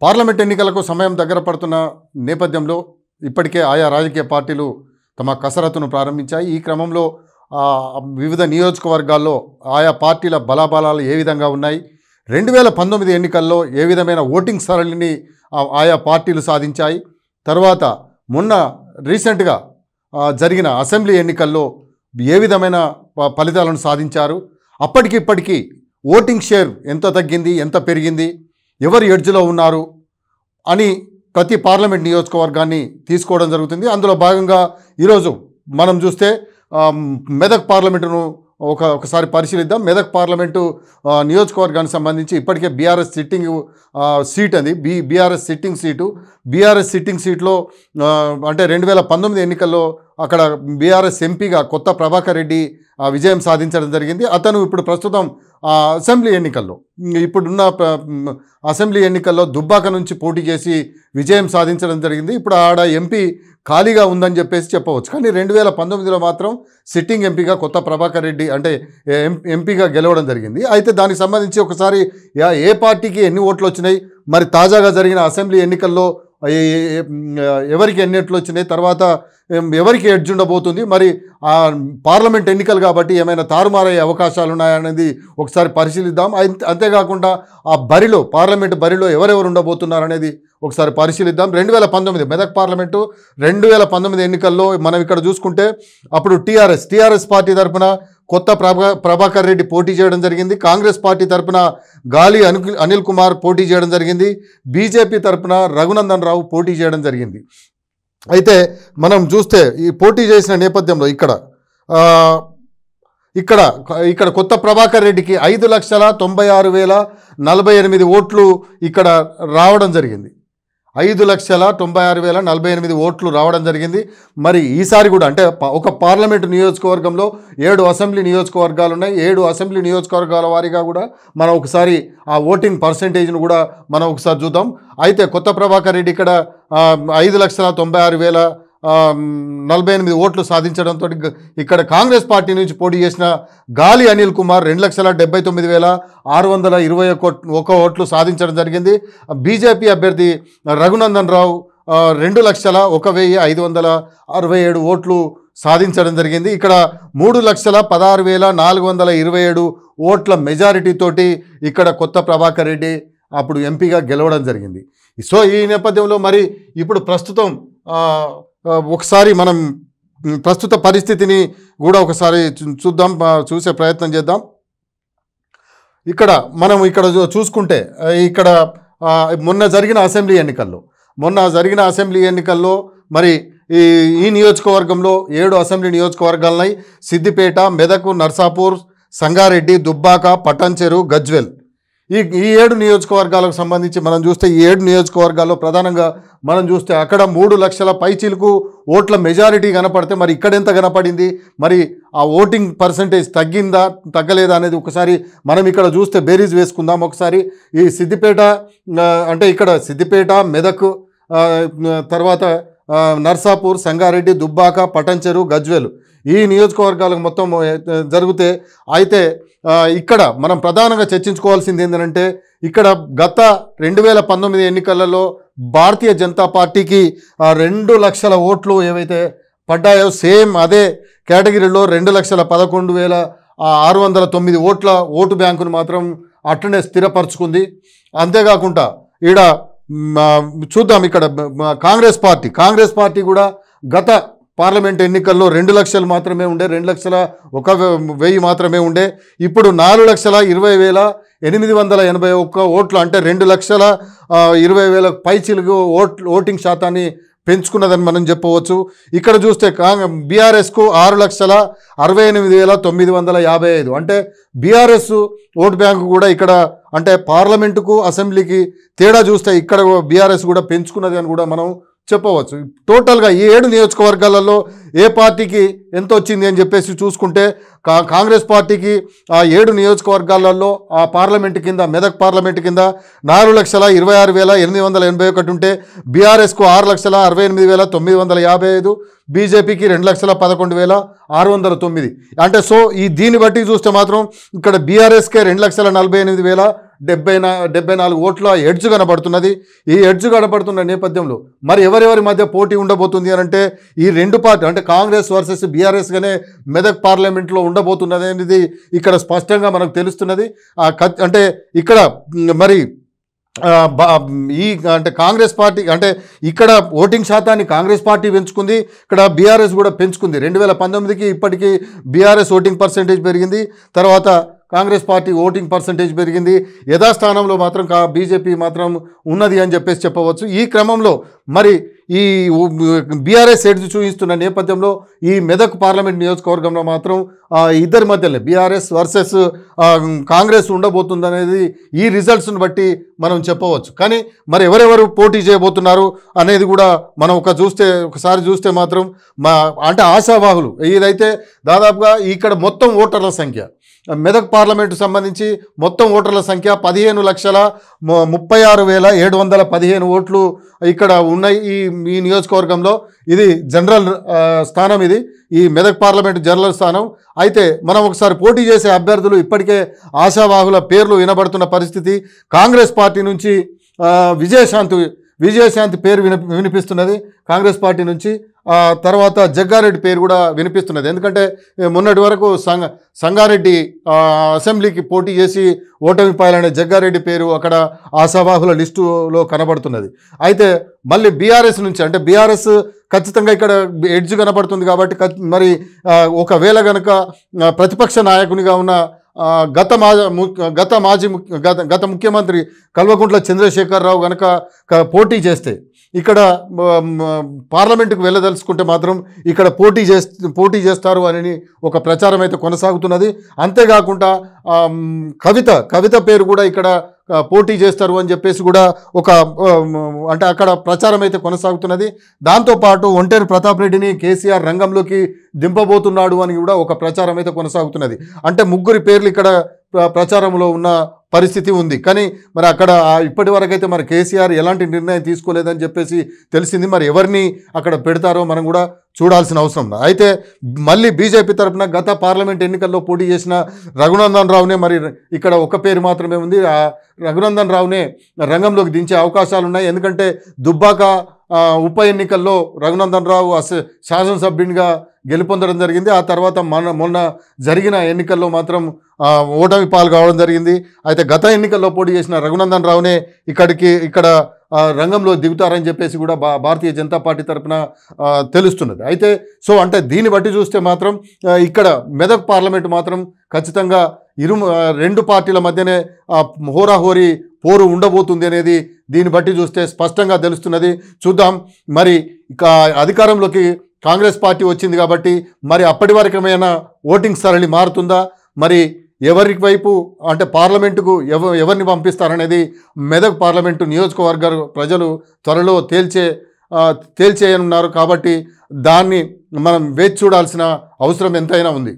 Parliament ఎన్నికలకు సమయం దగ్గర పడుతున్న నేపథ్యంలో ఇప్పటికే ఆయా రాజకీయ పార్టీలు తమ కసరత్తును ప్రారంభించాయి. ఈ క్రమంలో వివిధ నియోజకవర్గాల్లో ఆయా పార్టీల బలాబలాలు ఏ విధంగా ఉన్నాయి, 2019 ఎన్నికల్లో ఏ విధమైన ఓటింగ్ సరళిని ఆయా పార్టీలు సాధించాయి, తర్వాత మొన్న రీసెంట్గా జరిగిన అసెంబ్లీ ఎన్నికల్లో ఏ విధమైన ఫలితాలను సాధించారు, అప్పటికిప్పటికీ ఓటింగ్ షేర్ ఎంత తగ్గింది, ఎంత పెరిగింది, ఎవరు ఎడ్జ్లో ఉన్నారు అని ప్రతి పార్లమెంట్ నియోజకవర్గాన్ని తీసుకోవడం జరుగుతుంది. అందులో భాగంగా ఈరోజు మనం చూస్తే మెదక్ పార్లమెంటును ఒకసారి పరిశీలిద్దాం. మెదక్ పార్లమెంటు నియోజకవర్గానికి సంబంధించి ఇప్పటికే బీఆర్ఎస్ సిట్టింగ్ సీట్ అది BRS sitting seat. BRS sitting సీట్లో అంటే 2019 ఎన్నికల్లో అక్కడ బీఆర్ఎస్ ఎంపీగా కొత్త ప్రభాకర్ రెడ్డి విజయం సాధించడం జరిగింది. అతను ఇప్పుడు ప్రస్తుతం అసెంబ్లీ ఎన్నికల్లో ఇప్పుడున్న అసెంబ్లీ ఎన్నికల్లో దుబ్బాక నుంచి పోటీ చేసి విజయం సాధించడం జరిగింది. ఇప్పుడు ఆడ ఎంపీ ఖాళీగా ఉందని చెప్పవచ్చు. కానీ 2019లో మాత్రం సిట్టింగ్ ఎంపీగా కొత్త ప్రభాకర్ రెడ్డి అంటే ఎంపీగా గెలవడం జరిగింది. అయితే దానికి సంబంధించి ఒకసారి ఏ పార్టీకి ఎన్ని ఓట్లు వచ్చినాయి, మరి తాజాగా జరిగిన అసెంబ్లీ ఎన్నికల్లో ఎవరికి ఎన్ని ఓట్లు వచ్చినాయి, తర్వాత ఎవరికి ఎడ్జ్ ఉండబోతుంది, మరి పార్లమెంట్ ఎన్నికలు కాబట్టి ఏమైనా తారుమారయ్యే అవకాశాలు ఉన్నాయనేది ఒకసారి పరిశీలిద్దాం. అంతేకాకుండా ఆ బరిలో పార్లమెంటు బరిలో ఎవరెవరు ఉండబోతున్నారు అనేది ఒకసారి పరిశీలిద్దాం. 2019 మెదక్ పార్లమెంటు 2019 ఎన్నికల్లో మనం ఇక్కడ చూసుకుంటే అప్పుడు టీఆర్ఎస్ పార్టీ తరఫున కొత్త ప్రభాకర్ రెడ్డి పోటీ చేయడం జరిగింది. కాంగ్రెస్ పార్టీ తరఫున గాలి అనిల్ కుమార్ పోటీ చేయడం జరిగింది. బీజేపీ తరఫున రఘునందన్ రావు పోటీ చేయడం జరిగింది. అయితే మనం చూస్తే ఈ పోటీ చేసిన నేపథ్యంలో ఇక్కడ కొత్త ప్రభాకర్ రెడ్డికి 5,96,048 ఓట్లు ఇక్కడ రావడం జరిగింది. 5,96,048 ఓట్లు రావడం జరిగింది. మరి ఈసారి కూడా అంటే ఒక పార్లమెంటు నియోజకవర్గంలో 7 అసెంబ్లీ నియోజకవర్గాలు ఉన్నాయి. 7 అసెంబ్లీ నియోజకవర్గాల వారీగా కూడా మనం ఒకసారి ఆ ఓటింగ్ పర్సెంటేజ్ను కూడా మనం ఒకసారి చూద్దాం. అయితే కొత్త ప్రభాకర్ రెడ్డి ఇక్కడ 5,96,048 ఓట్లు సాధించడంతో ఇక్కడ కాంగ్రెస్ పార్టీ నుంచి పోటీ చేసిన గాలి అనిల్ కుమార్ 2,79,621 ఓట్లు సాధించడం జరిగింది. బీజేపీ అభ్యర్థి రఘునందన్ రావు 2,01,567 ఓట్లు సాధించడం జరిగింది. ఇక్కడ 3,16,427 ఓట్ల మెజారిటీతోటి ఇక్కడ కొత్త ప్రభాకర్ రెడ్డి అప్పుడు ఎంపీగా గెలవడం జరిగింది. సో ఈ నేపథ్యంలో మరి ఇప్పుడు ప్రస్తుతం ఒకసారి మనం ప్రస్తుత పరిస్థితిని కూడా ఒకసారి చూసే ప్రయత్నం చేద్దాం. మనం చూసుకుంటే ఇక్కడ మొన్న జరిగిన అసెంబ్లీ ఎన్నికల్లో మరి ఈ నియోజకవర్గంలో 7 అసెంబ్లీ నియోజకవర్గాలున్నాయి. సిద్దిపేట, మెదక్, నర్సాపూర్, సంగారెడ్డి, దుబ్బాక, పటాన్చెరు, గజ్వెల్. ఈ 7 నియోజకవర్గాలకు సంబంధించి మనం చూస్తే ఈ 7 నియోజకవర్గాల్లో ప్రధానంగా మనం చూస్తే అక్కడ 3 లక్షల పైచీలకు ఓట్ల మెజారిటీ కనపడితే మరి ఇక్కడ ఎంత కనపడింది, మరి ఆ ఓటింగ్ పర్సంటేజ్ తగ్గిందా తగ్గలేదా అనేది ఒకసారి మనం ఇక్కడ చూస్తే బేరీజ్ వేసుకుందాం. ఒకసారి ఈ సిద్దిపేట అంటే ఇక్కడ సిద్దిపేట, మెదక్, తర్వాత నర్సాపూర్, సంగారెడ్డి, దుబ్బాక, పటాన్చెరు, గజ్వెల్ ఈ నియోజకవర్గాలకు మొత్తం జరిగితే అయితే ఇక్కడ మనం ప్రధానంగా చర్చించుకోవాల్సింది ఏంటంటే ఇక్కడ గత 2019 ఎన్నికలలో భారతీయ జనతా పార్టీకి 2 లక్షల ఓట్లు ఏవైతే పడ్డాయో సేమ్ అదే కేటగిరీలో 2,11,609 ఓట్ల ఓటు బ్యాంకును మాత్రం అట్లనే స్థిరపరచుకుంది. అంతేకాకుండా ఈడ చూద్దాం ఇక్కడ కాంగ్రెస్ పార్టీ కూడా గత పార్లమెంట్ ఎన్నికల్లో 2 లక్షలు మాత్రమే ఉండే, 2,01,000 మాత్రమే ఉండే. ఇప్పుడు 4,20,881 ఓట్లు అంటే 2,20,000 పైచిలుగు ఓటింగ్ శాతాన్ని పెంచుకున్నదని మనం చెప్పవచ్చు. ఇక్కడ చూస్తే బీఆర్ఎస్కు 6,68,955 అంటే బీఆర్ఎస్ ఓటు బ్యాంకు కూడా ఇక్కడ అంటే పార్లమెంటుకు అసెంబ్లీకి తేడా చూస్తే ఇక్కడ బీఆర్ఎస్ కూడా పెంచుకున్నది అని కూడా మనం చెప్పవచ్చు. టోటల్గా ఈ 7 నియోజకవర్గాలలో ఏ పార్టీకి ఎంత వచ్చింది అని చెప్పేసి చూసుకుంటే కాంగ్రెస్ పార్టీకి ఆ 7 నియోజకవర్గాలలో ఆ పార్లమెంటు కింద మెదక్ పార్లమెంటు కింద 4,26,881 ఉంటే బీఆర్ఎస్కు 6,68,955, బీజేపీకి 2,11,609. అంటే సో దీన్ని బట్టి చూస్తే మాత్రం ఇక్కడ బీఆర్ఎస్కే 2,48,000 74 ఓట్ల ఎడ్జ్ కనబడుతున్నది. ఈ ఎడ్జ్ కనబడుతున్న నేపథ్యంలో మరి ఎవరెవరి మధ్య పోటీ ఉండబోతుంది అని అంటే ఈ రెండు పార్టీ అంటే కాంగ్రెస్ వర్సెస్ బీఆర్ఎస్గానే మెదక్ పార్లమెంట్లో ఉండబోతున్నది అనేది ఇక్కడ స్పష్టంగా మనకు తెలుస్తున్నది. అంటే ఇక్కడ మరి ఈ అంటే కాంగ్రెస్ పార్టీ అంటే ఇక్కడ ఓటింగ్ శాతాన్ని కాంగ్రెస్ పార్టీ పెంచుకుంది, ఇక్కడ బీఆర్ఎస్ కూడా పెంచుకుంది. 2019కి ఇప్పటికీ బీఆర్ఎస్ ఓటింగ్ పర్సెంటేజ్ పెరిగింది, తర్వాత కాంగ్రెస్ పార్టీ ఓటింగ్ పర్సెంటేజ్ పెరిగింది. యథాస్థానంలో మాత్రం బీజేపీ మాత్రం ఉన్నది అని చెప్పేసి చెప్పవచ్చు. ఈ క్రమంలో మరి ఈ బీఆర్ఎస్ ఎడ్జ్ చూపిస్తున్న నేపథ్యంలో ఈ మెదక్ పార్లమెంట్ నియోజకవర్గంలో మాత్రం ఇద్దరి మధ్యలో బీఆర్ఎస్ వర్సెస్ కాంగ్రెస్ ఉండబోతుందనేది ఈ రిజల్ట్స్ని బట్టి మనం చెప్పవచ్చు. కానీ మరి ఎవరెవరు పోటీ చేయబోతున్నారు అనేది కూడా మనం ఒకసారి చూస్తే మాత్రం అంటే ఆశావాహులు ఇదైతే దాదాపుగా ఇక్కడ మొత్తం ఓటర్ల సంఖ్య మెదక్ పార్లమెంటు సంబంధించి మొత్తం ఓటర్ల సంఖ్య 15,36,715 ఓట్లు ఇక్కడ ఉన్నాయి ఈ నియోజకవర్గంలో. ఇది జనరల్ స్థానం, ఇది ఈ మెదక్ పార్లమెంటు జనరల్ స్థానం. అయితే మనం ఒకసారి పోటీ చేసే అభ్యర్థులు ఇప్పటికే ఆశావాహుల పేర్లు వినబడుతున్న పరిస్థితి. కాంగ్రెస్ పార్టీ నుంచి విజయశాంతి పేరు వినిపిస్తున్నది కాంగ్రెస్ పార్టీ నుంచి. తర్వాత జగ్గారెడ్డి పేరు కూడా వినిపిస్తున్నది. ఎందుకంటే మొన్నటి వరకు సంగారెడ్డి అసెంబ్లీకి పోటీ చేసి ఓటమి పాలైన జగ్గారెడ్డి పేరు అక్కడ ఆశావాహుల లిస్టులో కనబడుతున్నది. అయితే మళ్ళీ బీఆర్ఎస్ నుంచి అంటే బీఆర్ఎస్ ఖచ్చితంగా ఇక్కడ ఎడ్జ్ కనబడుతుంది కాబట్టి మరి ఒకవేళ కనుక ప్రతిపక్ష నాయకునిగా ఉన్న గత ముఖ్యమంత్రి కల్వకుంట్ల చంద్రశేఖరరావు కనుక పోటీ చేస్తే ఇక్కడ పార్లమెంటుకు వెళ్ళదలుచుకుంటే మాత్రం ఇక్కడ పోటీ చేస్తారు అని ఒక ప్రచారం అయితే కొనసాగుతున్నది. అంతేకాకుండా కవిత పేరు కూడా ఇక్కడ పోటీ చేస్తారు అని చెప్పేసి కూడా అంటే అక్కడ ప్రచారం అయితే కొనసాగుతున్నది. దాంతోపాటు ఒంటేరు ప్రతాప్ రెడ్డిని కేసీఆర్ రంగంలోకి దింపబోతున్నాడు అని కూడా ఒక ప్రచారం అయితే కొనసాగుతున్నది. అంటే ముగ్గురి పేర్లు ఇక్కడ ప్రచారంలో ఉన్న పరిస్థితి ఉంది. కానీ మరి అక్కడ ఇప్పటి వరకైతే మరి కేసీఆర్ ఎలాంటి నిర్ణయం తీసుకోలేదని చెప్పేసి తెలిసింది. మరి ఎవరిని అక్కడ పెడతారో మనం కూడా చూడాల్సిన అవసరం. అయితే మళ్ళీ బీజేపీ తరఫున గత పార్లమెంట్ ఎన్నికల్లో పోటీ చేసిన రఘునందన్ రావునే మరి ఇక్కడ ఒక పేరు మాత్రమే ఉంది. ఆ రఘునందన్ రావునే రంగంలోకి దించే అవకాశాలు ఉన్నాయి. ఎందుకంటే దుబ్బాక ఉప ఎన్నికల్లో రఘునందన్ రావు శాసనసభ్యునిగా గెలుపొందడం జరిగింది. ఆ తర్వాత మొన్న జరిగిన ఎన్నికల్లో మాత్రం ఓటమి పాలు కావడం జరిగింది. అయితే గత ఎన్నికల్లో పోటీ చేసిన రఘునందన్ రావునే ఇక్కడ రంగంలో దిగుతారని చెప్పేసి కూడా భారతీయ జనతా పార్టీ తరఫున తెలుస్తున్నది. అయితే అంటే దీన్ని బట్టి చూస్తే మాత్రం ఇక్కడ మెదక్ పార్లమెంటు మాత్రం ఖచ్చితంగా రెండు పార్టీల మధ్యనే హోరాహోరీ పోరు ఉండబోతుంది అనేది దీన్ని బట్టి చూస్తే స్పష్టంగా తెలుస్తున్నది. చూద్దాం మరి అధికారంలోకి కాంగ్రెస్ పార్టీ వచ్చింది కాబట్టి మరి అప్పటి వరకమైనా ఓటింగ్ సరళి మారుతుందా, మరి ఎవరి వైపు అంటే పార్లమెంటుకు ఎవరిని పంపిస్తారనేది మెదక్ పార్లమెంటు నియోజకవర్గ ప్రజలు త్వరలో తేల్చేయనున్నారు. కాబట్టి దాన్ని మనం వేచి చూడాల్సిన అవసరం ఎంతైనా ఉంది.